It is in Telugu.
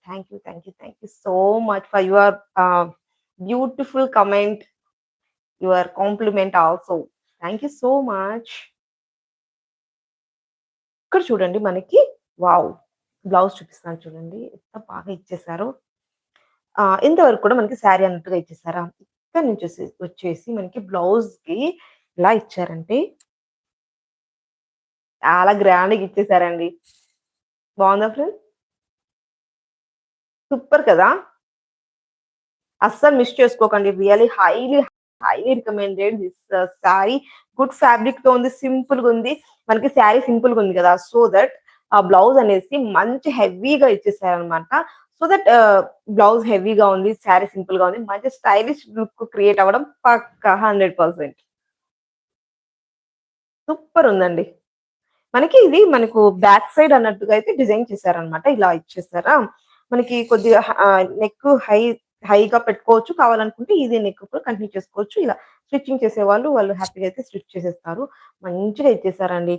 Thank you so much for your beautiful comment, your compliment also. Thank you so much. ఇక్కడ చూడండి మనకి వావ్! బ్లౌజ్ చూపిస్తున్నాను చూడండి. ఎంత బాగా ఇచ్చేసారో. ఇంతవరకు కూడా మనకి శారీ అన్నట్టుగా ఇచ్చేసారా? ఇక్కడి నుంచి వచ్చేసి మనకి బ్లౌజ్‌కి ఎలా ఇచ్చారంటే చాలా గ్రాండ్‌గా ఇచ్చేసారండి. బావుందా ఫ్రెండ్స్? సూపర్ కదా! అస్సలు మిస్ చేసుకోకండి. Really highly recommended this sari. Good ఫ్యాబ్రిక్‌తో ఉంది. సింపుల్‌గుంది. మనకి శారీ సింపుల్‌గుంది కదా! సో దట్ ఆ బ్లౌజ్ అనేసి మంచి హెవీగా ఇచ్చేసారనమాట. సో దట్ బ్లౌజ్ హెవీగా ఉంది. శారీ సింపుల్‌గా ఉంది. మంచి స్టైలిష్ లుక్ క్రియేట్ అవ్వడం పక్కా 100%. సూపర్ ఉందండి. మనకి ఇది మనకు బ్యాక్ సైడ్ అన్నట్టుగా అయితే డిజైన్ చేశారనమాట. ఇలా ఇచ్చేసారా? మనకి కొద్దిగా నెక్ హైగా పెట్టుకోవచ్చు. కావాలనుకుంటే ఇది నెక్ కూడా కంటిన్యూ చేసుకోవచ్చు. ఇలా స్టిచ్చింగ్ చేసేవాళ్ళు వాళ్ళు హ్యాపీగా అయితే స్టిచ్ చేసేస్తారు. మంచిగా ఇచ్చేసారండి.